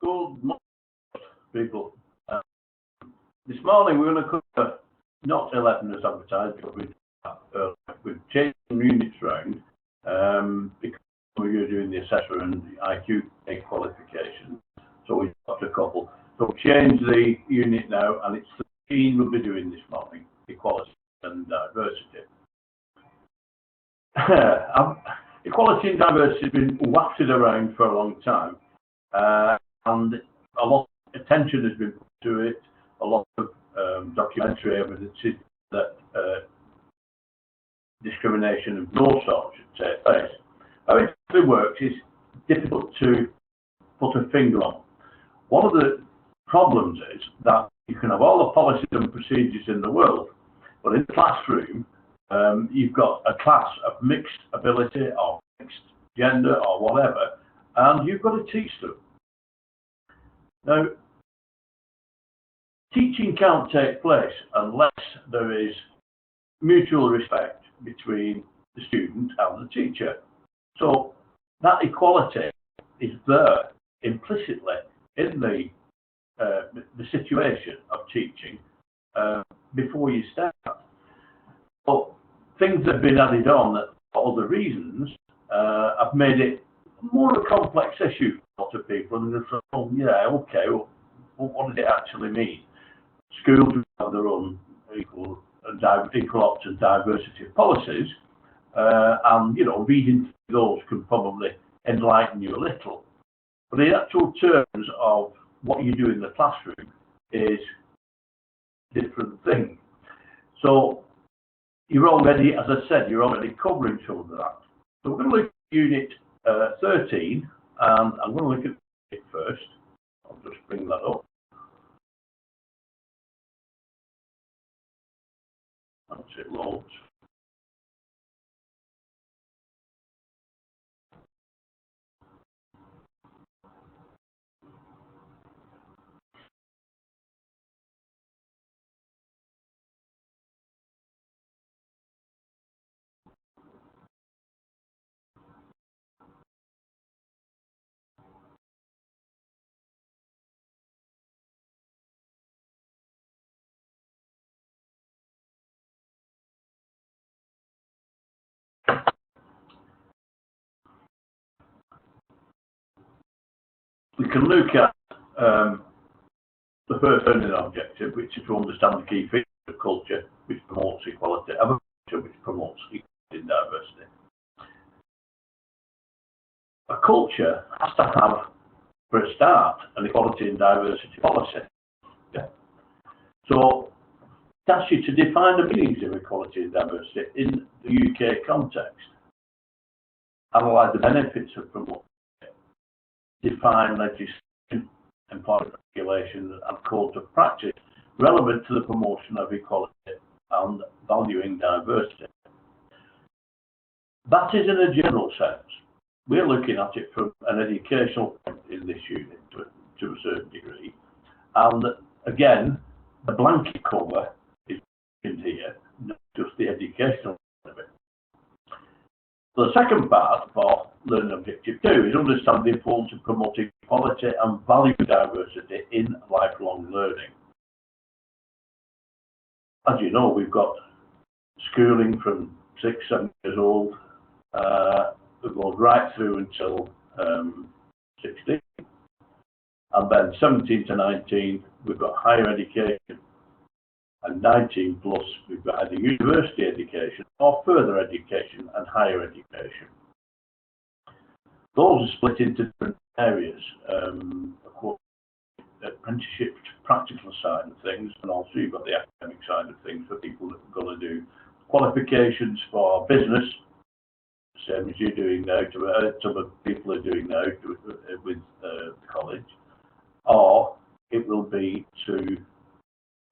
Good morning, people. This morning we're going to cover not 11 as advertised, but we've changed some units around because we were doing the assessor and IQ qualification. So we've got a couple. So we've changed the unit now, and it's 13 we'll be doing this morning: equality and diversity. Equality and diversity has been wafted around for a long time, and a lot of attention has been put to it. A lot of documentary evidence that discrimination of no sort should take place. How it actually works is difficult to put a finger on. One of the problems is that you can have all the policies and procedures in the world, but in the classroom, you've got a class of mixed ability or mixed gender or whatever, and you've got to teach them. Now, teaching can't take place unless there is mutual respect between the student and the teacher. So that equality is there implicitly in the situation of teaching before you start. But things that have been added on for other reasons have made it more a complex issue for a lot of people. And they're like, oh, yeah, okay, well, what does it actually mean? Schools have their own equal ops and diversity policies, and reading through those can probably enlighten you a little. But in actual terms of what you do in the classroom is a different thing. So you're already, as I said, you're already covering some of that. So we're going to look at Unit 13, and I'm going to look at it first. I'll just bring that up. Once it loads. We can look at the first learning objective, which is to understand the key features of culture, which promotes equality, and a culture which promotes equality and diversity. A culture has to have, for a start, an equality and diversity policy. Yeah. So it asks you to define the meanings of equality and diversity in the UK context, analyse the benefits of promoting it, define legislation, employment regulations and codes of practice relevant to the promotion of equality and valuing diversity. That is in a general sense. We're looking at it from an educational point in this unit to a certain degree. And again, the blanket cover is in here, not just the educational part of it. So the second part for learning objective 2 is understand the importance of promoting equality and value diversity in lifelong learning. As you know, we've got schooling from 6, 7 years old, that goes right through until 16. And then 17 to 19, we've got higher education. And 19 plus, we've got either university education or further education and higher education. Those are split into different areas. Of course, apprenticeship to practical side of things, and also you've got the academic side of things for people that are going to do qualifications for business, same as you're doing now, some of the people are doing now with the college, or it will be to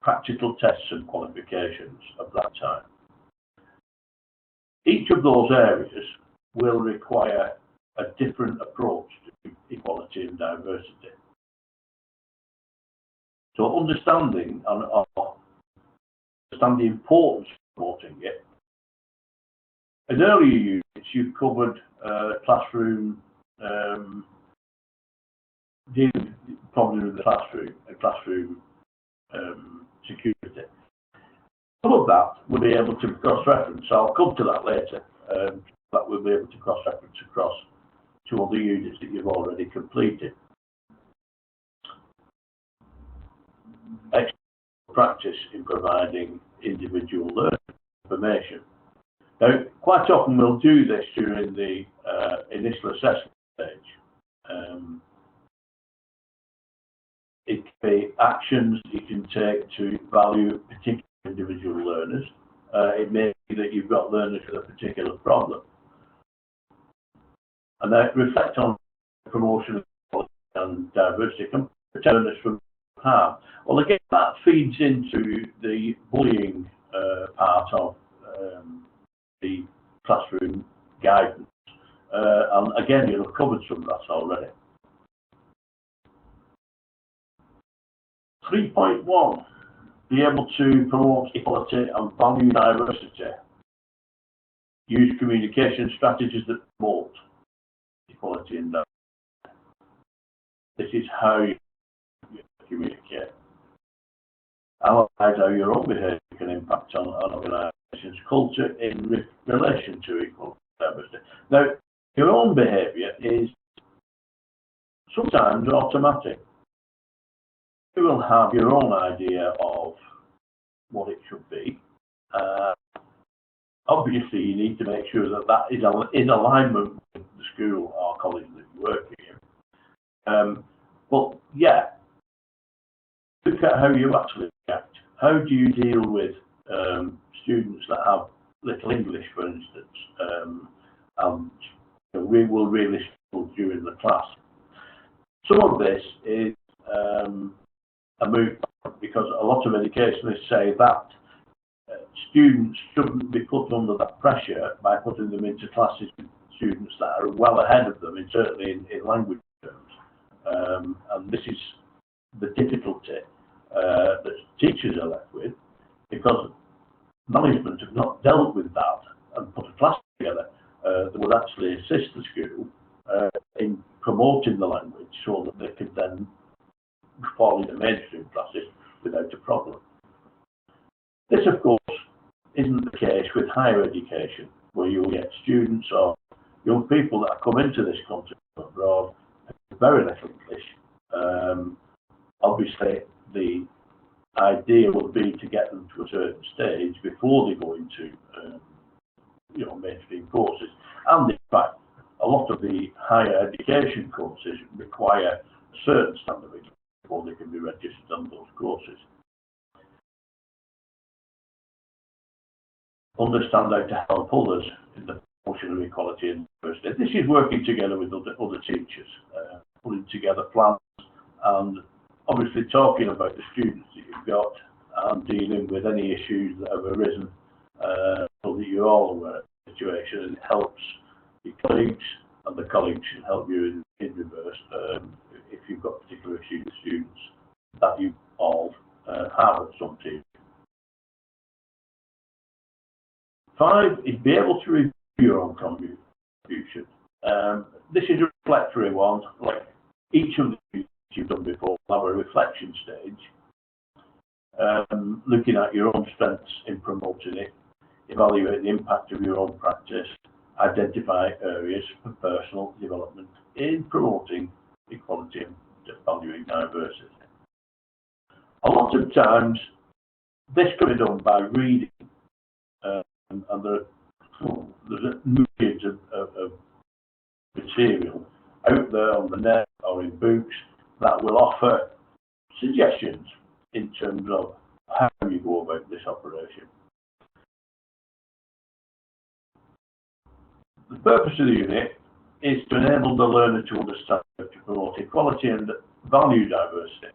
practical tests and qualifications of that time. Each of those areas will require a different approach to equality and diversity. So understanding the importance of promoting it. In earlier units, you've covered classroom problems with the classroom and classroom security. Some of that we'll be able to cross-reference. So I'll come to that later. That we'll be able to cross-reference across to other units that you've already completed. Extra practice in providing individual learning information. Now, quite often we'll do this during the initial assessment stage. It can be actions you can take to value particular individual learners. It may be that you've got learners with a particular problem. And then reflect on promotion of equality and diversity can protect learners from harm. Well, again, that feeds into the bullying part of the classroom guidance. And again, you'll have covered some of that already. 3.1, be able to promote equality and value diversity. Use communication strategies that promote equality and diversity. This is how you communicate. Analyze how your own behaviour can impact on an organisation's culture in relation to equality and diversity. Now, your own behaviour is sometimes automatic. You will have your own idea of what it should be. Obviously, you need to make sure that that is in alignment with the school or college that you work in. But yeah, look at how you actually react. How do you deal with students that have little English, for instance, and we will really struggle during the class. Some of this is a move because a lot of educationists say that students shouldn't be put under that pressure by putting them into classes with students that are well ahead of them, and certainly in language terms. And this is the difficulty that teachers are left with, because management have not dealt with that and put a class together that would actually assist the school in promoting the language so that they could then fall into mainstream classes without a problem. This, of course, isn't the case with higher education, where you'll get students or young people that come into this country from abroad with very little English. Obviously, the idea would be to get them to a certain stage before they go into mainstream courses. And in fact, a lot of the higher education courses require a certain standard of English before they can be registered on those courses. Understand how to help others in the promotion of equality and diversity. This is working together with other teachers, putting together plans and obviously talking about the students that you've got and dealing with any issues that have arisen so that you're all aware of the situation, and it helps your colleagues, and the colleagues should help you in reverse if you've got particular issues with students that you all have at some team. 5 is be able to review your own contribution. This is a reflectory one, like each of the things you've done before will have a reflection stage, looking at your own strengths in promoting it, evaluate the impact of your own practice, identify areas for personal development in promoting equality and valuing diversity. A lot of times this can be done by reading, and there's myriads of material out there on the net or in books that will offer suggestions in terms of how you go about this operation. The purpose of the unit is to enable the learner to understand how to promote equality and value diversity.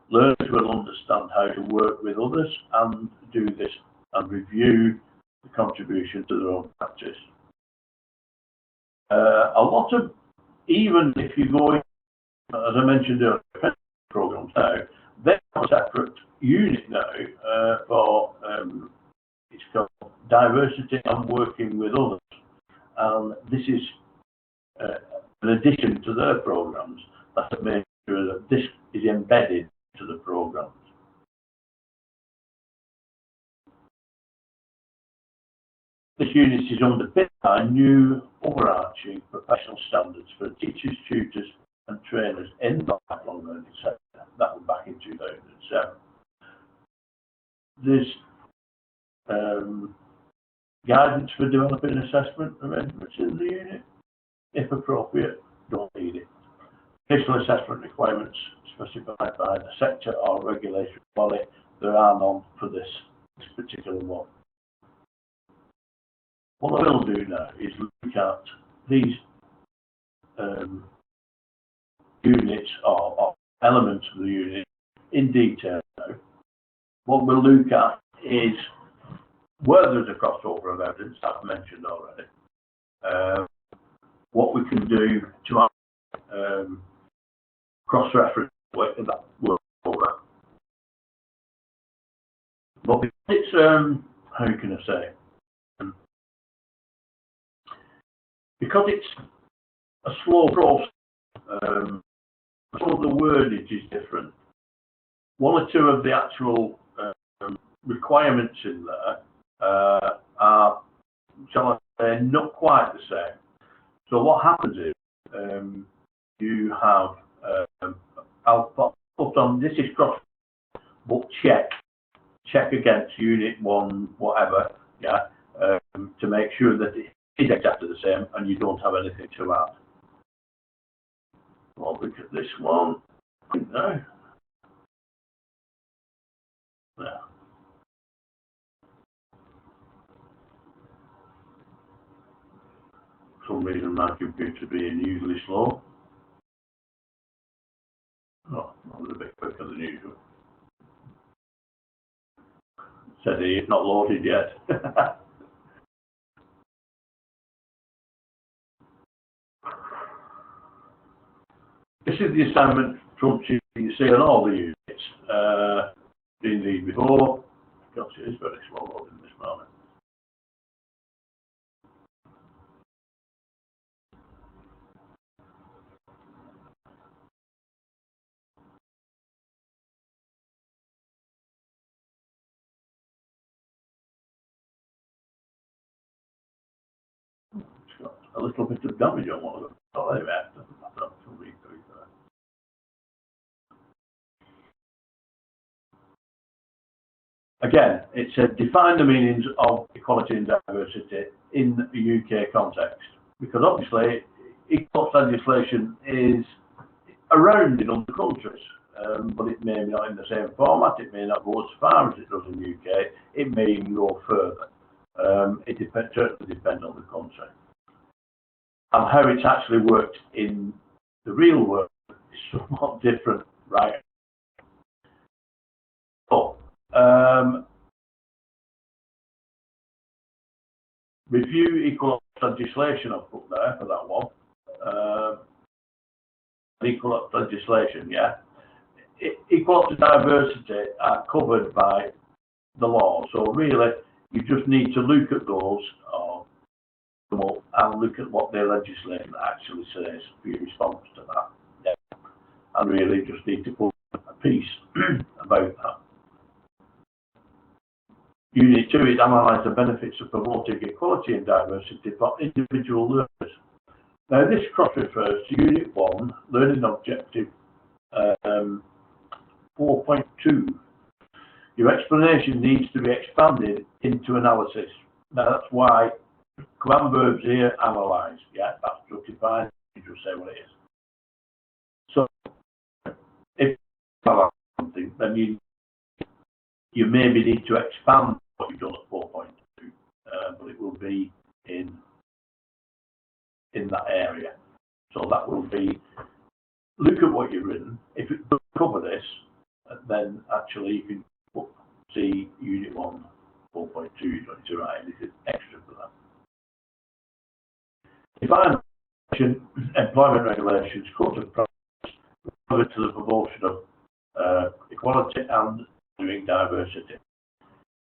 Learners will understand how to work with others and do this and review the contribution to their own practice. A lot of, even if you go in, as I mentioned earlier, programs now, they have a separate unit now for it's called diversity and working with others, and this is an addition to their programs that have made sure that this is embedded to the programs. This unit is underpinned by new overarching professional standards for teachers, tutors and trainers in the lifelong learning sector. That was back in 2007. There's guidance for developing assessment arrangements in the unit. If appropriate, don't need it. Additional assessment requirements specified by the sector or regulatory body, there are none for this particular one. What I will do now is look at these units or elements of the unit in detail now. What we'll look at is where there's a crossover of evidence that I've mentioned already. What we can do to cross-reference that we'll over. But it's how can I say? Because it's a slow process, some of the wordage is different. One or two of the actual requirements in there are, shall I say, not quite the same. So what happens is you have, I'll put on, this is cross, but check against unit 1, whatever, yeah, to make sure that it is exactly the same and you don't have anything to add. Well, look at this one. No. Yeah. For some reason my computer being usually slow. Oh, that was a bit quicker than usual. Said it's not loaded yet. This is the assignment front sheet you see on all the units. Been these before. Gosh, it is very slow loading this moment. It's got a little bit of damage on one of them. Oh, anyway, again, it said define the meanings of equality and diversity in the UK context, because obviously equal legislation is around in other countries, but it may not in the same format, it may not go as far as it does in the UK, it may even go further. It certainly depends on the country. And how it's actually worked in the real world is somewhat different, right? So, review equal legislation I've put there for that one. Equal legislation, yeah. Equality and diversity are covered by the law, so really you just need to look at those and look at what their legislation actually says for your response to that. Yeah. And really just need to put a piece about that. Unit 2 is analyse the benefits of promoting equality and diversity for individual learners. Now this cross-refers to Unit 1, Learning Objective 4.2. Your explanation needs to be expanded into analysis. Now that's why command verbs here, analyse. Yeah, that's justifying. You just say what it is. So if you analyse something, then you maybe need to expand what you've done at 4.2, but it will be in that area. So that will be, look at what you've written. If it does cover this, then actually you can see Unit 1, 4.2, you're going to write. This is extra for that. Define employment regulations, code of practice, relevant to the promotion of equality and diversity.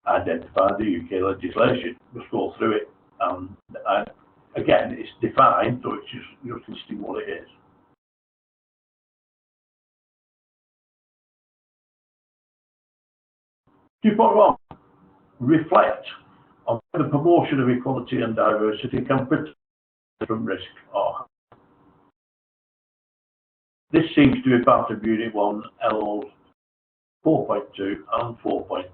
Identify the UK legislation. Just go through it, and again, it's defined, so it's just listing what it is. 2.1, reflect on the promotion of equality and diversity can protect from risk or harm. This seems to be part of Unit 1, LO 4.2 and 4.2.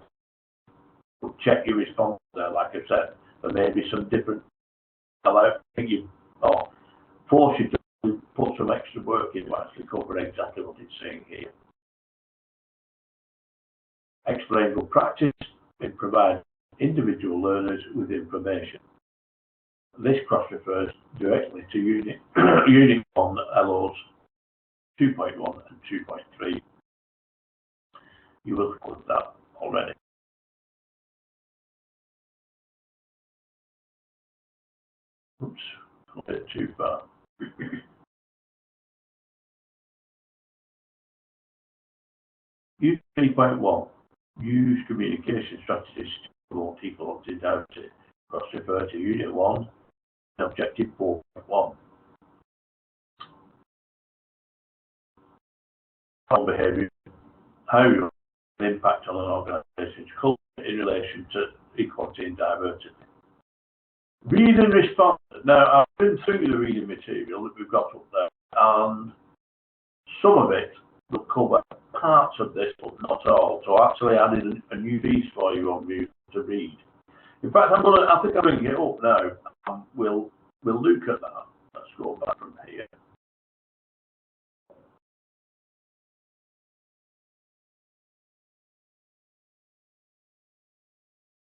Check your response there, like I said. There may be some different, or force you to put some extra work in to actually cover exactly what it's saying here. Explain good practice in providing individual learners with information. This cross-refers directly to Unit 1 LOs 2.1 and 2.3. You will have covered that already. Oops, a bit too far. Unit 3.1, use communication strategies to promote equality and diversity. Cross-refer to Unit 1 and Objective 4.1. Behaviour, how you impact on an organisation's culture in relation to equality and diversity. Read and respond. Now, I've been through the reading material that we've got up there, and some of it will cover parts of this, but not all. So I actually added a new piece for you on mute to read. In fact, I think I'm going to get up now, and we'll look at that. Let's go back from here.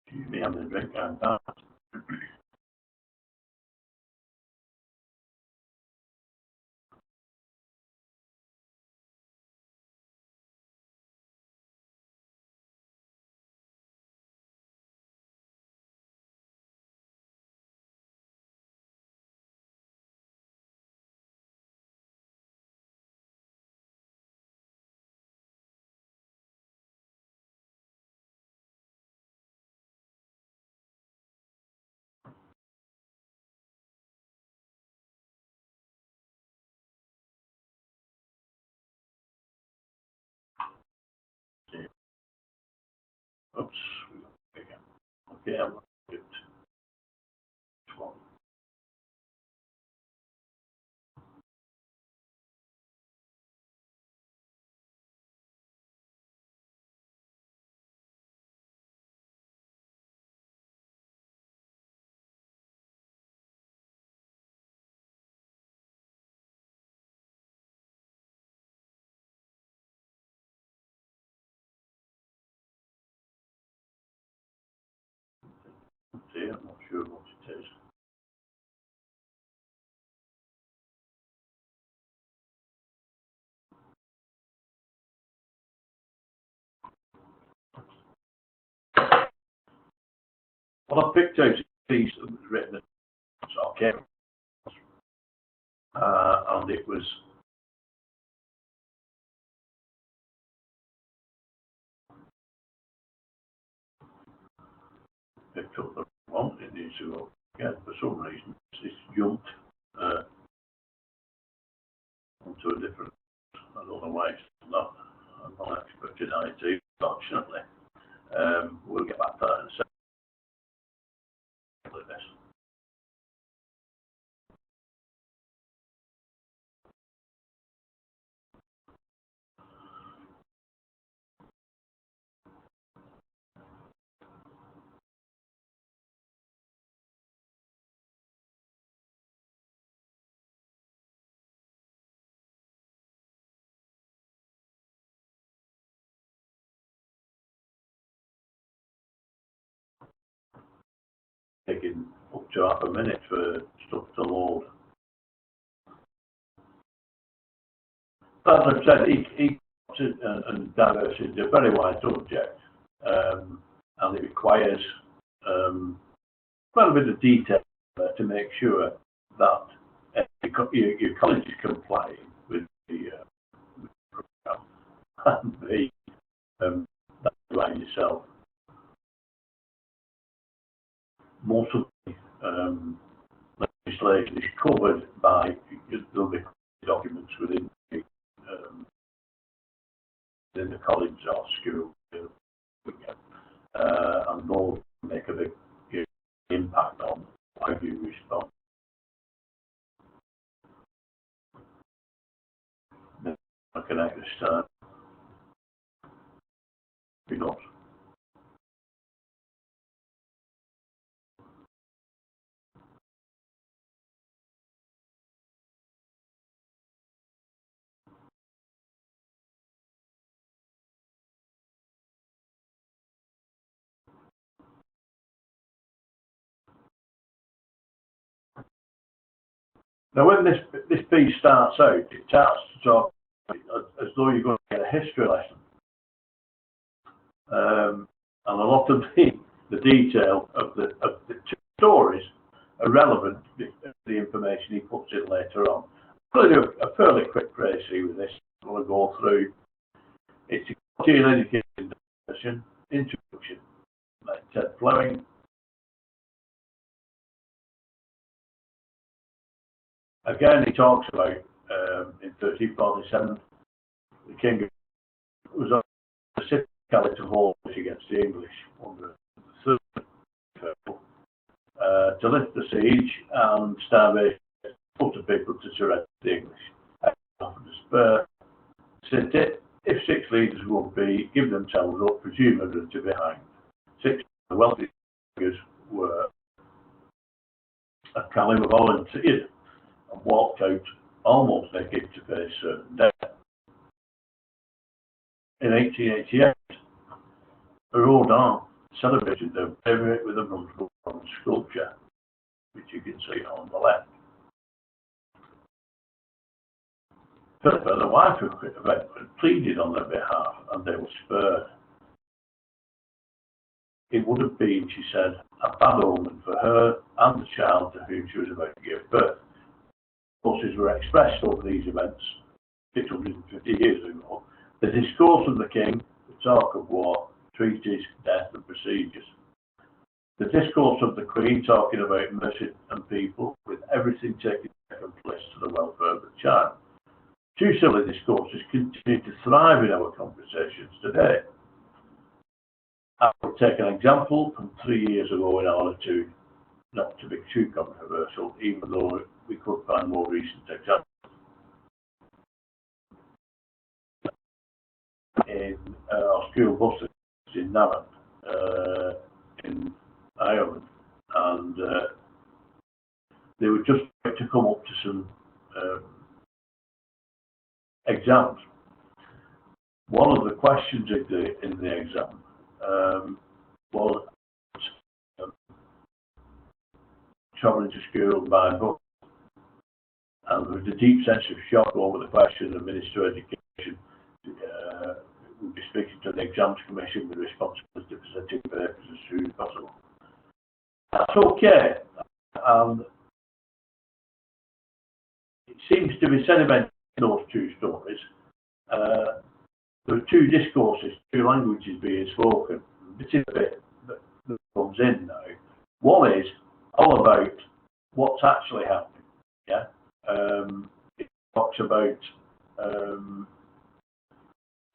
Excuse me, I'm going to drink and that. Oops. Okay, I'm good. See, I'm not sure what it is. Well, I picked out a piece that was written at okay, and it was picked up the wrong. It needs to go again for some reason. It's jumped onto a different. I don't know why it's not. I'm not an expert in IT, fortunately. We'll get back to that in a second. Taking up to half a minute for stuff to load. As I've said, equality and diversity is a very wide subject, and it requires quite a bit of detail to make sure that your college is complying with the program and the that's by yourself. Most of the legislation is covered by the documents within the college or school. and those make a big impact on how you respond. I connect this time. Because now, when this piece starts out, it starts to talk as though you're going to get a history lesson, and a lot of the detail of the two stories are relevant to the information he puts in later on. I'm going to do a fairly quick précis with this. I'm going to go through its equality and education introduction, like Ted Fleming. Again, he talks about in 1347, the king was on the city to hold against the English under the third to lift the siege and starvation, put the people to surrender to the English. After despair, city, if 6 leaders would be give themselves up, presumably to be hanged. 6 of the wealthy figures were a caliber volunteered and walked out almost naked to face certain death. In 1888, Rodin celebrated their bravery with a bronze sculpture, which you can see on the left. Philippa, the wife of Edward, pleaded on their behalf, and they were spared. It would have been, she said, a bad omen for her and the child to whom she was about to give birth. Forces were expressed over these events 650 years ago. The discourse of the king, the talk of war, treaties, death, and procedures. The discourse of the queen, talking about mercy and people, with everything taking place to the welfare of the child. Two similar discourses continue to thrive in our conversations today. I will take an example from 3 years ago in order to not to be too controversial, even though we could find more recent examples. In our school buses in Navan, in Ireland, and they were just about to come up to some exams. One of the questions in the exam was travelling to school by bus, and there was a deep sense of shock over the question. The Minister of Education would be speaking to the Exams Commission with responsibility for setting papers as soon as possible. That's okay, and it seems to be sedimented in those two stories. There are two discourses, two languages being spoken. This is a bit that comes in now. One is all about what's actually happening. Yeah, it talks about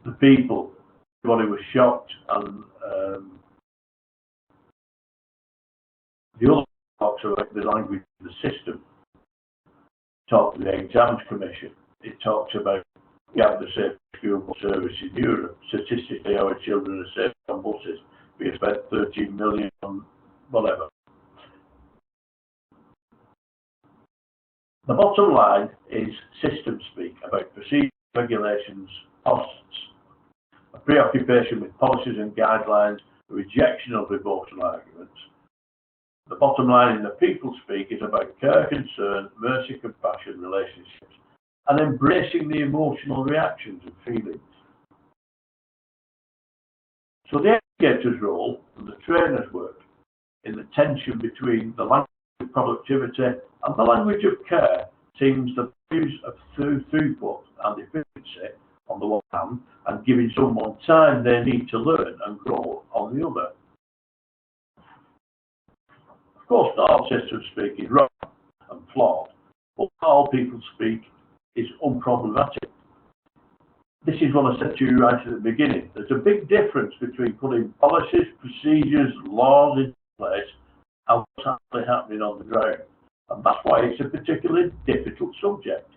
the people. Everybody was shocked, and the other talks about the language of the system. Talks to the Exams Commission. It talks about we have the safe school bus service in Europe. Statistically, our children are safe on buses. We have spent 13 million on whatever. The bottom line is system speak about procedures, regulations, costs, a preoccupation with policies and guidelines, a rejection of emotional arguments. The bottom line in the people speak is about care, concern, mercy, compassion, relationships, and embracing the emotional reactions and feelings. So the educator's role and the trainer's work in the tension between the language of productivity and the language of care seems the values of throughput and efficiency on the one hand, and giving someone time they need to learn and grow on the other. Of course, not all system speak is wrong and flawed, but all people speak is unproblematic. this is what I said to you right at the beginning. There's a big difference between putting policies, procedures, laws in place and what's actually happening on the ground. And that's why it's a particularly difficult subject.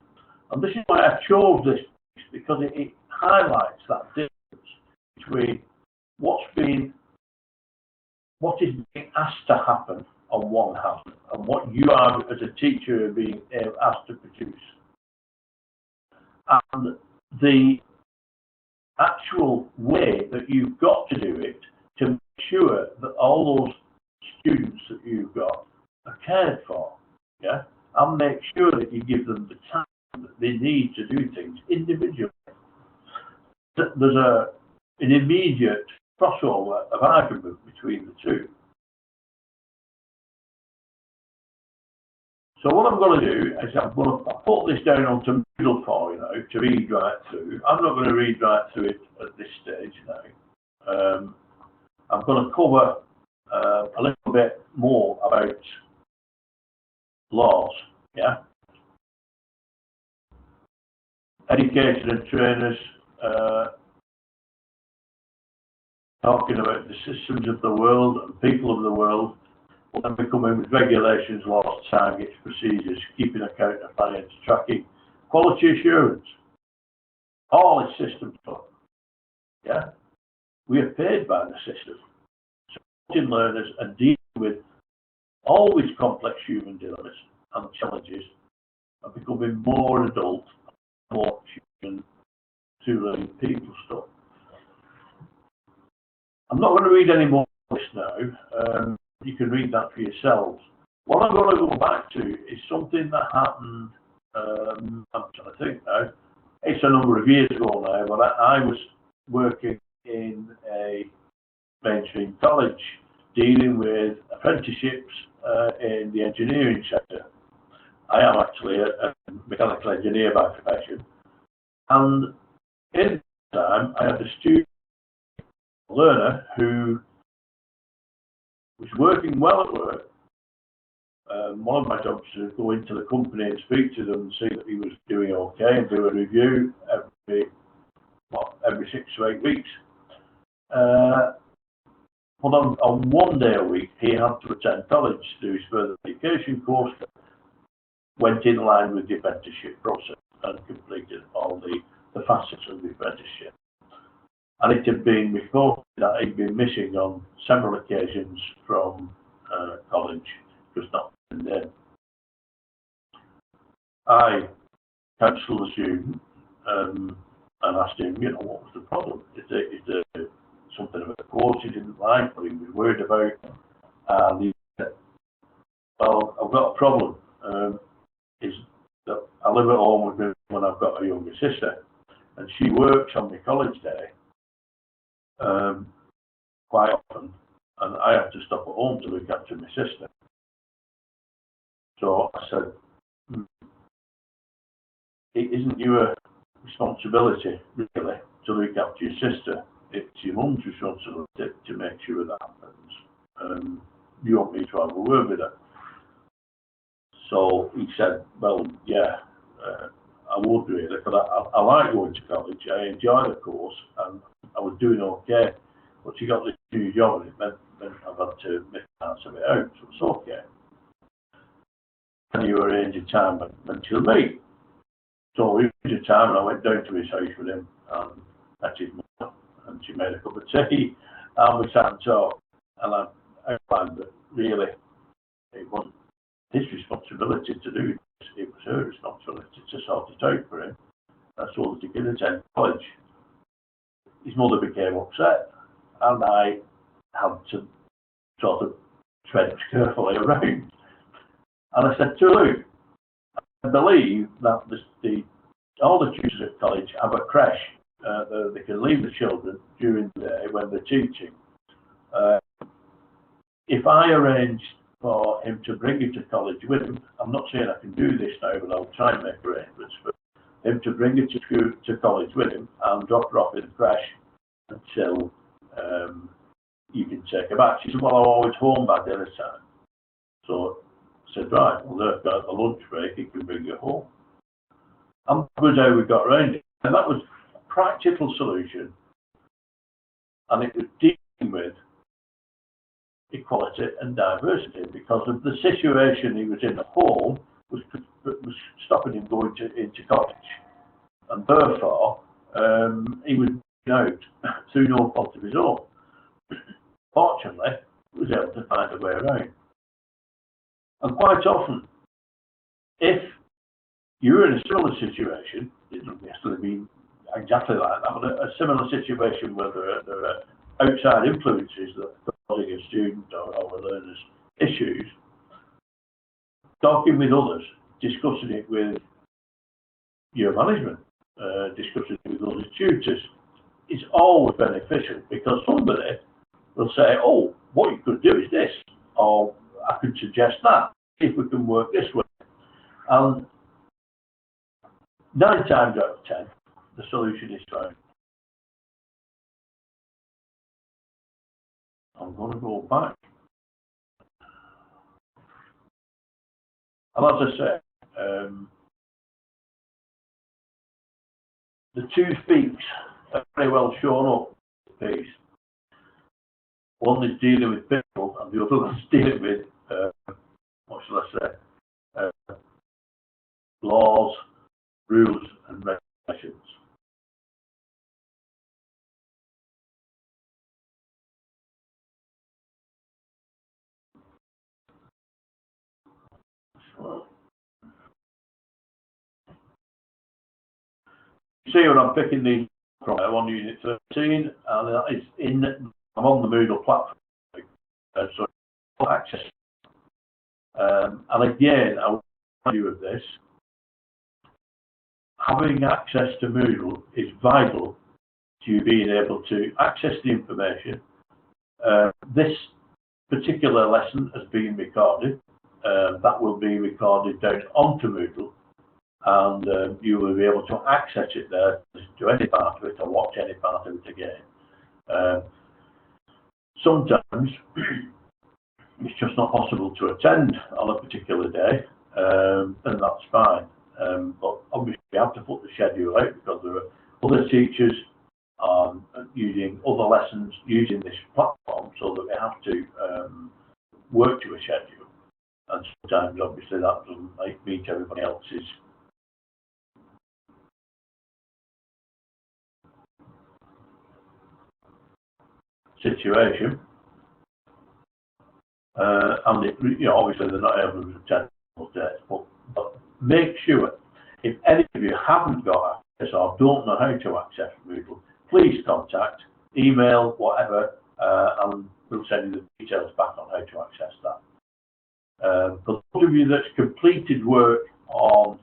And this is why I chose this, because it highlights that difference between what is being asked to happen on one hand and what you are as a teacher are being asked to produce. And the actual way that you've got to do it to make sure that all those students that you've got are cared for, yeah, and make sure that you give them the time that they need to do things individually. There's an immediate crossover of argument between the two. So what I'm going to do is I'm going to put this down onto Moodle for you now to read right through. I'm not going to read right through it at this stage now. I'm going to cover a little bit more about laws, yeah. Education and trainers, talking about the systems of the world and people of the world. And we come in with regulations, laws, targets, procedures, keeping account of finance, tracking, quality assurance, all this system stuff. Yeah, we are paid by the system, supporting learners and dealing with always complex human dilemmas and challenges, and becoming more adult, more human to learning people stuff. I'm not going to read any more of this now. You can read that for yourselves. What I'm going to go back to is something that happened, I'm trying to think now, it's a number of years ago now, but I was working in a mainstream college dealing with apprenticeships in the engineering sector. I am actually a mechanical engineer by profession, and in that time I had a student, a learner, who was working well at work. One of my jobs was to go into the company and speak to them and see that he was doing okay and do a review every 6 to 8 weeks. But on 1 day a week, he had to attend college to do his further education course, went in line with the apprenticeship process and completed all the facets of the apprenticeship. And it had been reported that he'd been missing on several occasions from college, just not been there. I counselled the student and asked him, what was the problem? Is there something about the course he didn't like, or he was worried about? And he said, well, I've got a problem. Is that I live at home with me when I've got a younger sister, and she works on my college day quite often, and I have to stop at home to look after my sister. So I said, it isn't your responsibility, really, to look after your sister. It's your mum's responsibility to make sure that happens. You want me to have a word with her? So he said, well, yeah, I would really, because I like going to college, I enjoy the course, and I was doing okay. But she got this new job, and it meant I've had to make parts of it out, so it's okay. And you arrange a time when she'll meet. So we arranged a time, and I went down to his house with him, and met his mother, and she made a cup of tea, and we sat and talked. And I outlined that really it wasn't his responsibility to do this, it was her responsibility to sort it out for him, so that he could attend college. His mother became upset, and I had to sort of tread carefully around. And I said to Luke, I believe that all the tutors at college have a creche. They can leave the children during the day when they're teaching. If I arrange for him to bring you to college with him, I'm not saying I can do this now, but I'll try and make arrangements for him to bring you to college with him and drop her off in the creche until you can take her back. She said, well, I'm always home by dinner time. So I said, right, well, they've a lunch break, he can bring you home. And that was how we got around it. And that was practical solution, and it was dealing with equality and diversity because of the situation he was in at home was stopping him going into college, and therefore he was out through no fault of his own. Fortunately, he was able to find a way around. And quite often, if you're in a similar situation, it doesn't necessarily mean exactly like that, but a similar situation where there are outside influences that are causing a student or a learner's issues, talking with others, discussing it with your management, discussing it with other tutors, is always beneficial because somebody will say, oh, what you could do is this, or I could suggest that, if we can work this way. And 9 times out of 10, the solution is found. I'm going to go back. And as I say, the 2 speaks are very well shown up in the piece. One is dealing with people, and the other one is dealing with, what shall I say, laws, rules, and regulations. So, you see where I'm picking these from. I'm on Unit 13, and that is I'm on the Moodle platform, so access. And again, I will remind you of this. Having access to Moodle is vital to you being able to access the information. This particular lesson has been recorded. That will be recorded down onto Moodle, and you will be able to access it there, to any part of it or watch any part of it again. Sometimes it's just not possible to attend on a particular day, and that's fine. But obviously we have to put the schedule out because there are other teachers using other lessons using this platform, so that we have to work to a schedule. And sometimes obviously that doesn't meet everybody else's situation. And obviously they're not able to attend those days, but make sure, if any of you haven't got access or don't know how to access Moodle, please contact, email, whatever, and we'll send you the details back on how to access that. For those of you that's completed work on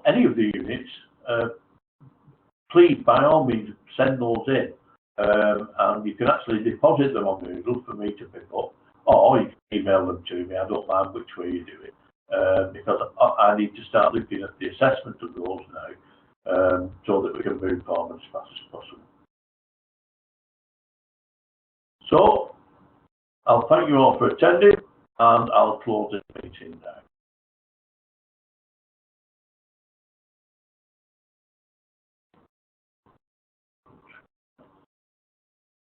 any of the units, please, by all means, send those in. And you can actually deposit them on Moodle for me to pick up, or you can email them to me. I don't mind which way you do it, because I need to start looking at the assessment of those now, so that we can move forward as fast as possible. So, I'll thank you all for attending, and I'll close this meeting now.